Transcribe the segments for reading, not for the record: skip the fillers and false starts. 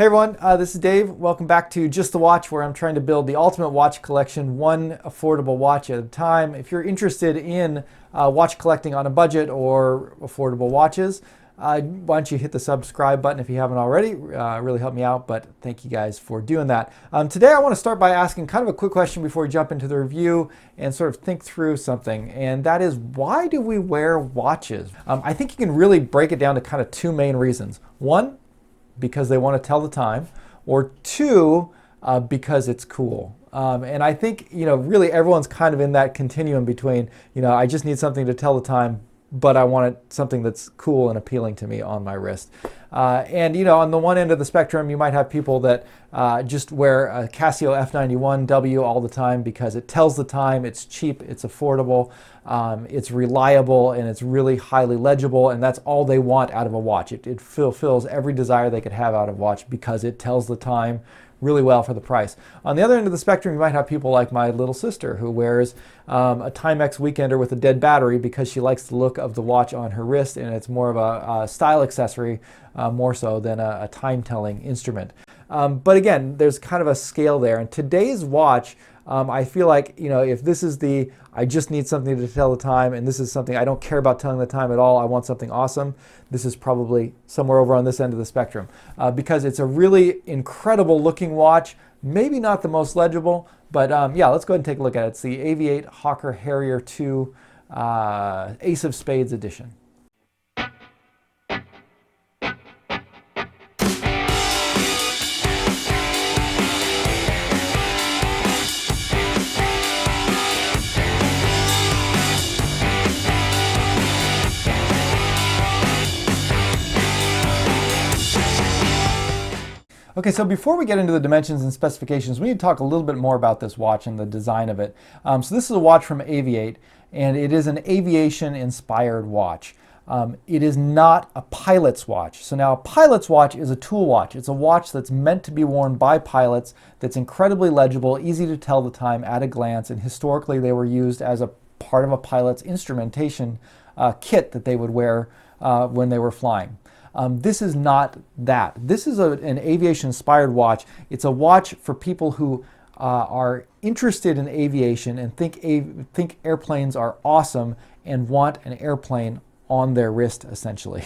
Hey everyone, this is Dave. Welcome back to Just the Watch, where I'm trying to build the ultimate watch collection, one affordable watch at a time. If you're interested in watch collecting on a budget or affordable watches, why don't you hit the subscribe button if you haven't already. Really help me out, but thank you guys for doing that. Today I want to start by asking kind of a quick question before we jump into the review and sort of think through something, and that is, why do we wear watches? I think you can really break it down to kind of two main reasons. One, because they want to tell the time, or two, because it's cool. And I think, really everyone's kind of in that continuum between, I just need something to tell the time, but I want something that's cool and appealing to me on my wrist. And on the one end of the spectrum, you might have people that just wear a Casio F91W all the time because it tells the time, it's cheap, it's affordable, it's reliable, and it's really highly legible, and that's all they want out of a watch. It fulfills every desire they could have out of a watch because it tells the time really well for the price. On the other end of the spectrum, you might have people like my little sister who wears a Timex Weekender with a dead battery because she likes the look of the watch on her wrist, and it's more of a style accessory more so than a time-telling instrument. But again, there's kind of a scale there. And today's watch, I feel like, if this is I just need something to tell the time, and this is something I don't care about telling the time at all, I want something awesome, this is probably somewhere over on this end of the spectrum. Because it's a really incredible looking watch, maybe not the most legible, but yeah, let's go ahead and take a look at it. It's the AVI-8 Hawker Harrier II Ace of Spades Edition. Okay, so before we get into the dimensions and specifications, we need to talk a little bit more about this watch and the design of it. So this is a watch from AVI-8, and it is an aviation-inspired watch. It is not a pilot's watch. So now a pilot's watch is a tool watch. It's a watch that's meant to be worn by pilots, that's incredibly legible, easy to tell the time at a glance, and historically they were used as a part of a pilot's instrumentation kit that they would wear when they were flying. This is not that. This is an aviation-inspired watch. It's a watch for people who are interested in aviation and think airplanes are awesome and want an airplane on their wrist, essentially.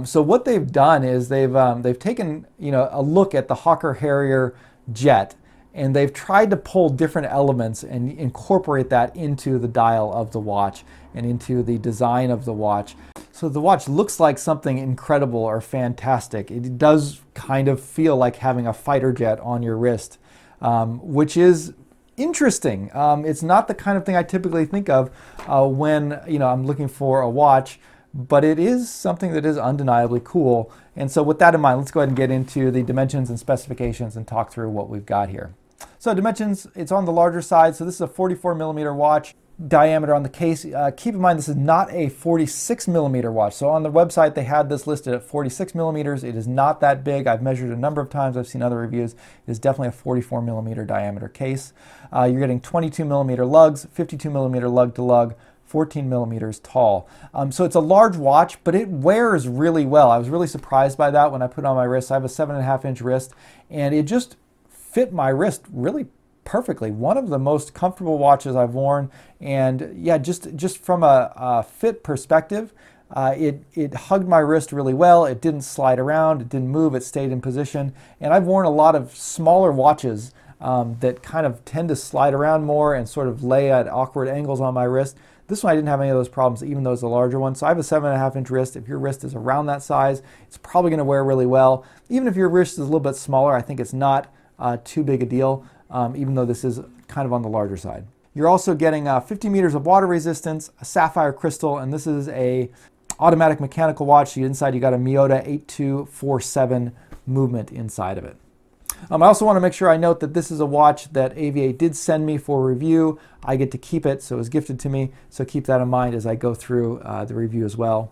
So what they've done is they've taken a look at the Hawker Harrier jet, and they've tried to pull different elements and incorporate that into the dial of the watch and into the design of the watch. So the watch looks like something incredible or fantastic. It does kind of feel like having a fighter jet on your wrist, which is interesting. It's not the kind of thing I typically think of when I'm looking for a watch, but it is something that is undeniably cool. And so with that in mind, let's go ahead and get into the dimensions and specifications and talk through what we've got here. So dimensions, it's on the larger side. So this is a 44 millimeter watch. Diameter on the case. Keep in mind, this is not a 46 millimeter watch. So on the website, they had this listed at 46 millimeters. It is not that big. I've measured a number of times. I've seen other reviews. It is definitely a 44 millimeter diameter case. You're getting 22 millimeter lugs, 52 millimeter lug to lug, 14 millimeters tall. So it's a large watch, but it wears really well. I was really surprised by that when I put it on my wrist. I have a 7.5-inch wrist, and it just fit my wrist really perfectly. One of the most comfortable watches I've worn, and yeah, just from a fit perspective, it hugged my wrist really well. It didn't slide around, it didn't move, it stayed in position. And I've worn a lot of smaller watches that kind of tend to slide around more and sort of lay at awkward angles on my wrist. This one I didn't have any of those problems, even though it's a larger one. So I have a 7.5-inch wrist. If your wrist is around that size, it's probably going to wear really well. Even if your wrist is a little bit smaller, I think it's not too big a deal. Even though this is kind of on the larger side. You're also getting 50 meters of water resistance, a sapphire crystal, and this is a automatic mechanical watch. Inside you got a Miyota 8247 movement inside of it. I also want to make sure I note that this is a watch that AVI-8 did send me for review. I get to keep it, so it was gifted to me, so keep that in mind as I go through the review as well.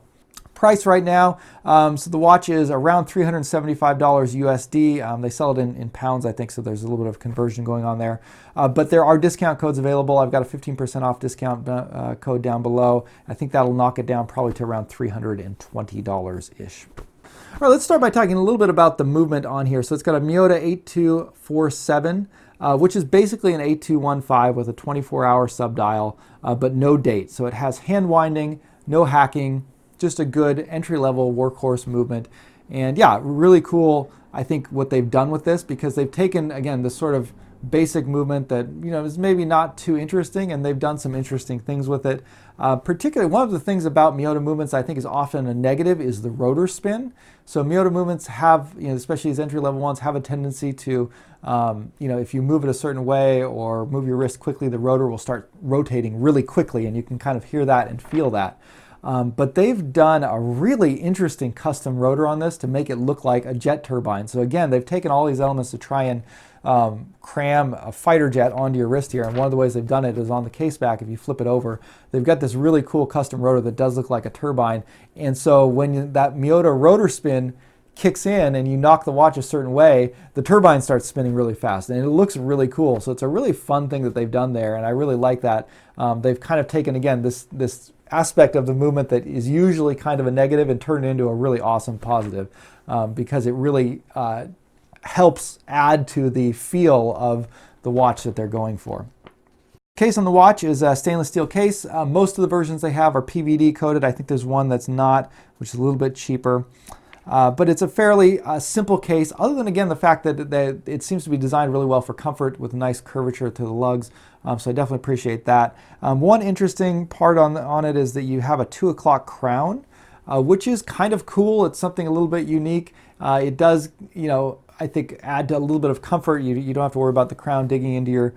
Price right now, so the watch is around $375 USD. They sell it in pounds, I think, so there's a little bit of conversion going on there. But there are discount codes available. I've got a 15% off discount code down below. I think that'll knock it down probably to around $320-ish. All right, let's start by talking a little bit about the movement on here. So it's got a Miyota 8247, which is basically an 8215 with a 24-hour subdial, but no date. So it has hand winding, no hacking, just a good entry-level workhorse movement. And yeah, really cool, I think, what they've done with this, because they've taken, again, this sort of basic movement that, you know, is maybe not too interesting, and they've done some interesting things with it. Particularly, one of the things about Miyota movements I think is often a negative is the rotor spin. So Miyota movements have, you know, especially these entry-level ones, have a tendency to, you know, if you move it a certain way or move your wrist quickly, the rotor will start rotating really quickly, and you can kind of hear that and feel that. But they've done a really interesting custom rotor on this to make it look like a jet turbine. So again, they've taken all these elements to try and cram a fighter jet onto your wrist here. And one of the ways they've done it is on the case back. If you flip it over, they've got this really cool custom rotor that does look like a turbine. And so when that Miyota rotor spin kicks in and you knock the watch a certain way, the turbine starts spinning really fast, and it looks really cool. So it's a really fun thing that they've done there, and I really like that. They've kind of taken, again, this aspect of the movement that is usually kind of a negative and turned it into a really awesome positive, because it really helps add to the feel of the watch that they're going for. Case on the watch is a stainless steel case. Most of the versions they have are PVD coated. I think there's one that's not, which is a little bit cheaper. But it's a fairly simple case, other than, again, the fact that it seems to be designed really well for comfort with a nice curvature to the lugs. So I definitely appreciate that. One interesting part on it is that you have a 2 o'clock crown, which is kind of cool. It's something a little bit unique. It does, you know, I think add to a little bit of comfort. You don't have to worry about the crown digging into your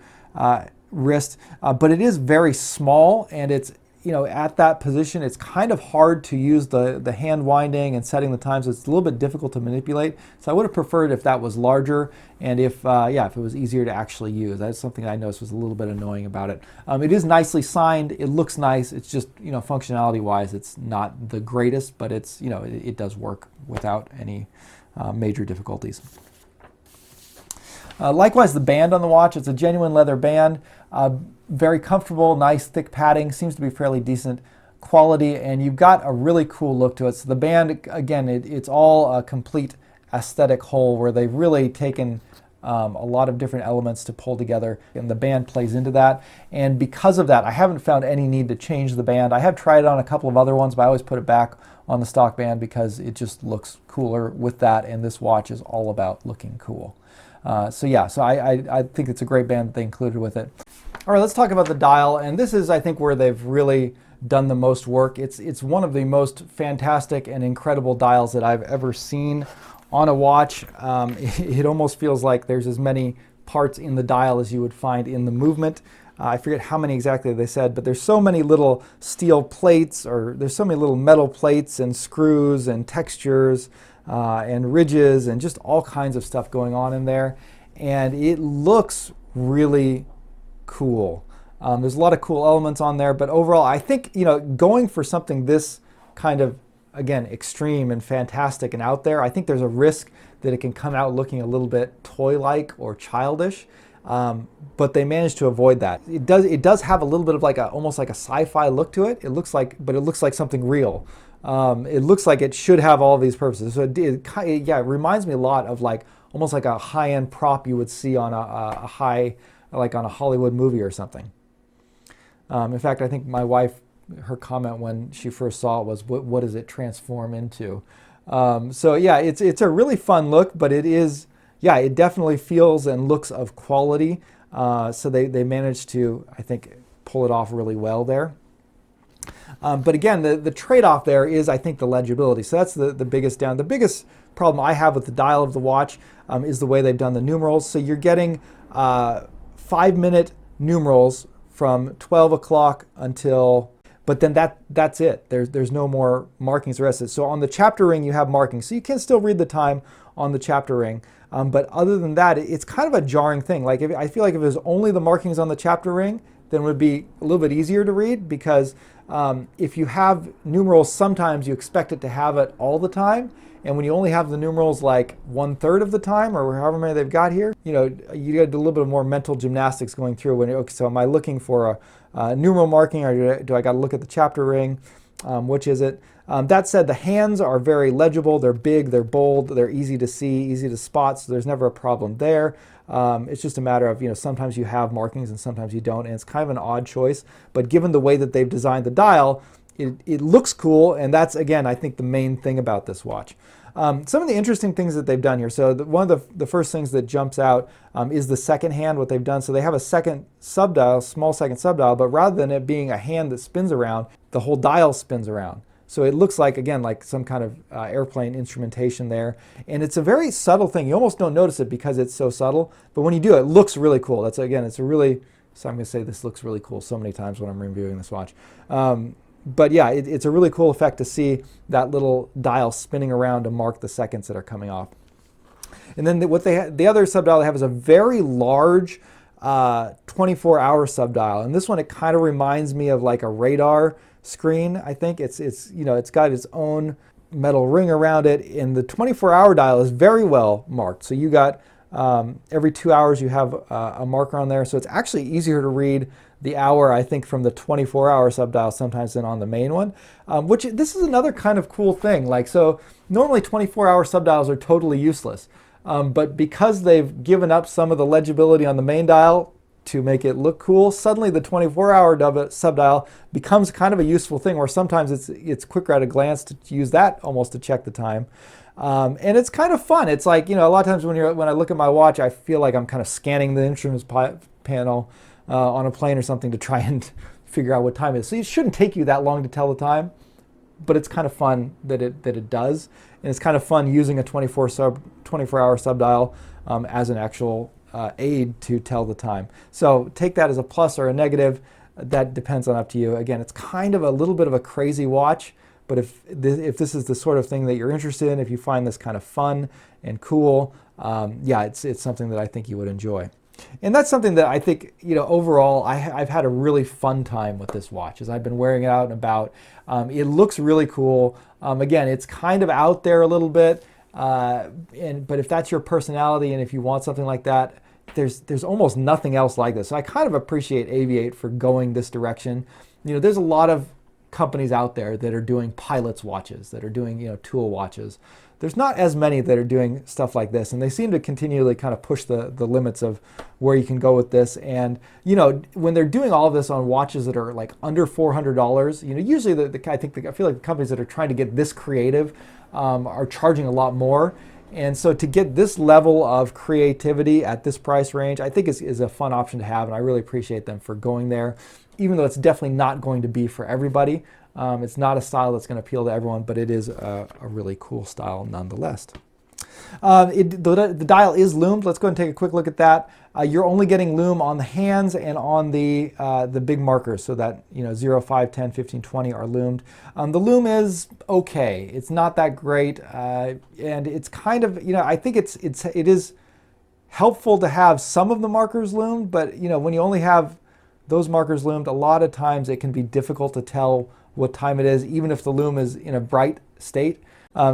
wrist, but it is very small, and it's, you know, at that position, it's kind of hard to use the hand winding and setting the times. It's a little bit difficult to manipulate. So I would have preferred if that was larger, and if it was easier to actually use. That's something I noticed was a little bit annoying about it. It is nicely signed. It looks nice. It's just, you know, functionality-wise, it's not the greatest, but it's, you know, it does work without any major difficulties. Likewise, the band on the watch, it's a genuine leather band. Very comfortable, nice thick padding, seems to be fairly decent quality, and you've got a really cool look to it. So the band, again, it's all a complete aesthetic whole where they've really taken a lot of different elements to pull together, and the band plays into that. And because of that, I haven't found any need to change the band. I have tried it on a couple of other ones, but I always put it back on the stock band because it just looks cooler with that, and this watch is all about looking cool. So I think it's a great band that they included with it. All right, let's talk about the dial, and this is, I think, where they've really done the most work. It's one of the most fantastic and incredible dials that I've ever seen on a watch. It almost feels like there's as many parts in the dial as you would find in the movement. I forget how many exactly they said, but there's so many little steel plates, or there's so many little metal plates and screws and textures and ridges and just all kinds of stuff going on in there. And it looks really cool. There's a lot of cool elements on there, but overall, I think, you know, going for something this kind of, again, extreme and fantastic and out there, I think there's a risk that it can come out looking a little bit toy-like or childish. But they managed to avoid that. It does have a little bit of like almost like a sci-fi look to it. It looks like something real. It looks like it should have all these purposes. So it reminds me a lot of like almost like a high-end prop you would see on like on a Hollywood movie or something. In fact, I think my wife, her comment when she first saw it was, "What does it transform into?" So yeah, it's a really fun look, but it is. Yeah, it definitely feels and looks of quality. So they managed to, I think, pull it off really well there. But again, the trade-off there is, I think, the legibility. So that's the biggest down. The biggest problem I have with the dial of the watch is the way they've done the numerals. So you're getting 5-minute numerals from 12 o'clock until, but then that's it. There's no more markings the rest of it. So on the chapter ring, you have markings. So you can still read the time on the chapter ring. But other than that, it's kind of a jarring thing. Like I feel like if it was only the markings on the chapter ring, then it would be a little bit easier to read, because if you have numerals, sometimes you expect it to have it all the time. And when you only have the numerals like 1/3 of the time, or however many they've got here, you know, you got to do a little bit more mental gymnastics going through. Okay, so am I looking for a numeral marking, or do I got to look at the chapter ring? Which is it? That said, the hands are very legible. They're big, they're bold, they're easy to see, easy to spot, so there's never a problem there. It's just a matter of, sometimes you have markings and sometimes you don't, and it's kind of an odd choice. But given the way that they've designed the dial, it looks cool, and that's, again, I think the main thing about this watch. Some of the interesting things that they've done here. So one of the first things that jumps out is the second hand, what they've done. So they have a second subdial, small second subdial, but rather than it being a hand that spins around, the whole dial spins around. So it looks like, again, like some kind of airplane instrumentation there. And it's a very subtle thing. You almost don't notice it because it's so subtle. But when you do, it looks really cool. That's, again, it's a really, so I'm going to say this looks really cool so many times when I'm reviewing this watch. But yeah, it's a really cool effect to see that little dial spinning around to mark the seconds that are coming off. And then the other subdial they have is a very large 24-hour subdial. And this one, it kind of reminds me of like a radar screen. I think it's got its own metal ring around it, and the 24-hour dial is very well marked. So you got every 2 hours you have a marker on there. So it's actually easier to read the hour, I think, from the 24-hour subdial sometimes than on the main one, which this is another kind of cool thing. Like, so normally 24-hour subdials are totally useless, but because they've given up some of the legibility on the main dial to make it look cool, suddenly the 24-hour subdial becomes kind of a useful thing, where sometimes it's quicker at a glance to use that almost to check the time. And it's kind of fun. It's like, a lot of times when I look at my watch, I feel like I'm kind of scanning the instruments panel on a plane or something to try and figure out what time it is. So it shouldn't take you that long to tell the time, but it's kind of fun that it does. And it's kind of fun using a 24-hour subdial as an actual aid to tell the time. So take that as a plus or a negative. That depends on up to you. Again, it's kind of a little bit of a crazy watch, but if this is the sort of thing that you're interested in, if you find this kind of fun and cool, yeah, it's something that I think you would enjoy. And that's something that I think, overall, I've had a really fun time with this watch as I've been wearing it out and about. It looks really cool. Again, it's kind of out there a little bit, but if that's your personality and if you want something like that, there's almost nothing else like this. So I kind of appreciate AVI-8 for going this direction. There's a lot of companies out there that are doing pilot's watches, that are doing, tool watches. There's not as many that are doing stuff like this, and they seem to continually kind of push the limits of where you can go with this. And when they're doing all of this on watches that are like under $400, usually I feel like the companies that are trying to get this creative are charging a lot more. And so to get this level of creativity at this price range, I think is a fun option to have, and I really appreciate them for going there, even though it's definitely not going to be for everybody. It's not a style that's going to appeal to everyone, but it is a really cool style nonetheless. The dial is loomed. Let's go ahead and take a quick look at that. You're only getting lume on the hands and on the big markers, so that 0, 5, 10, 15, 20 are loomed. The lume is okay. It's not that great, and it's kind of I think it is helpful to have some of the markers loomed, but when you only have those markers loomed, a lot of times it can be difficult to tell what time it is, even if the lume is in a bright state.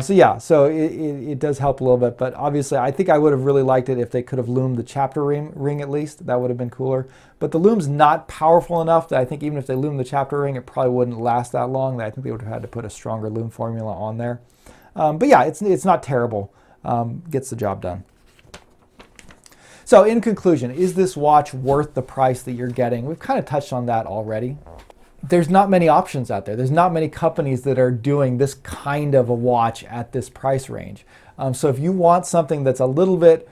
So it does help a little bit, but obviously I think I would have really liked it if they could have loomed the chapter ring at least. That would have been cooler. But the lume's not powerful enough that I think even if they loomed the chapter ring, it probably wouldn't last that long. I think they would have had to put a stronger lume formula on there. But yeah, it's not terrible. Gets the job done. So in conclusion, is this watch worth the price that you're getting? We've kind of touched on that already. There's not many options out there. There's not many companies that are doing this kind of a watch at this price range. So if you want something that's a little bit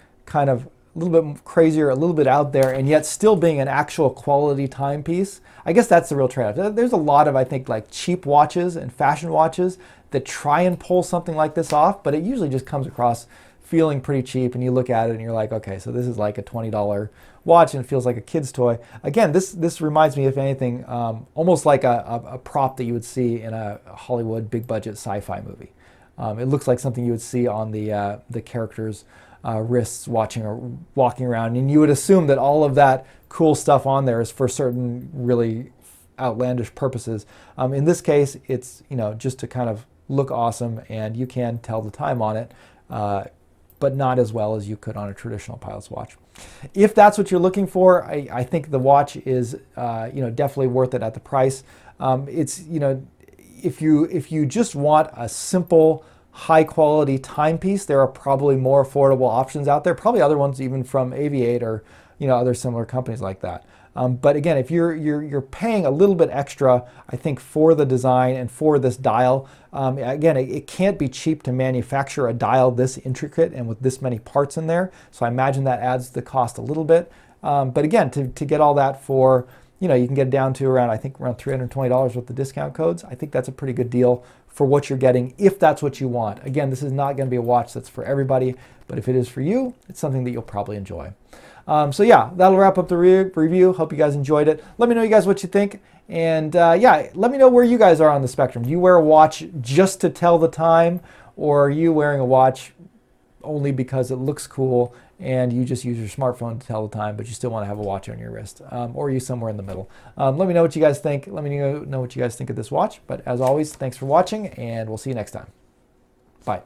crazier, a little bit out there, and yet still being an actual quality timepiece, I guess that's the real trade-off. There's a lot of, I think, like cheap watches and fashion watches that try and pull something like this off, but it usually just comes across feeling pretty cheap, and you look at it and you're like, okay, so this is like a $20 watch and it feels like a kid's toy. Again, this reminds me, if anything, almost like a prop that you would see in a Hollywood big budget sci-fi movie. It looks like something you would see on the characters' wrists walking around, and you would assume that all of that cool stuff on there is for certain really outlandish purposes. In this case, it's just to kind of look awesome, and you can tell the time on it, but not as well as you could on a traditional pilot's watch. If that's what you're looking for, I think the watch is definitely worth it at the price. if you just want a simple, high quality timepiece, there are probably more affordable options out there. Probably other ones even from AVI-8 or other similar companies like that. But again, if you're paying a little bit extra, I think, for the design and for this dial, again, it can't be cheap to manufacture a dial this intricate and with this many parts in there. So I imagine that adds the cost a little bit. But again, to get all that for, you can get it down to around, I think, around $320 with the discount codes. I think that's a pretty good deal for what you're getting if that's what you want. Again, this is not going to be a watch that's for everybody, but if it is for you, it's something that you'll probably enjoy. So yeah, that'll wrap up the review. Hope you guys enjoyed it. Let me know, you guys, what you think. And yeah, let me know where you guys are on the spectrum. Do you wear a watch just to tell the time, or are you wearing a watch only because it looks cool and you just use your smartphone to tell the time, but you still want to have a watch on your wrist? Or are you somewhere in the middle? Let me know what you guys think. Let me know what you guys think of this watch. But as always, thanks for watching, and we'll see you next time. Bye.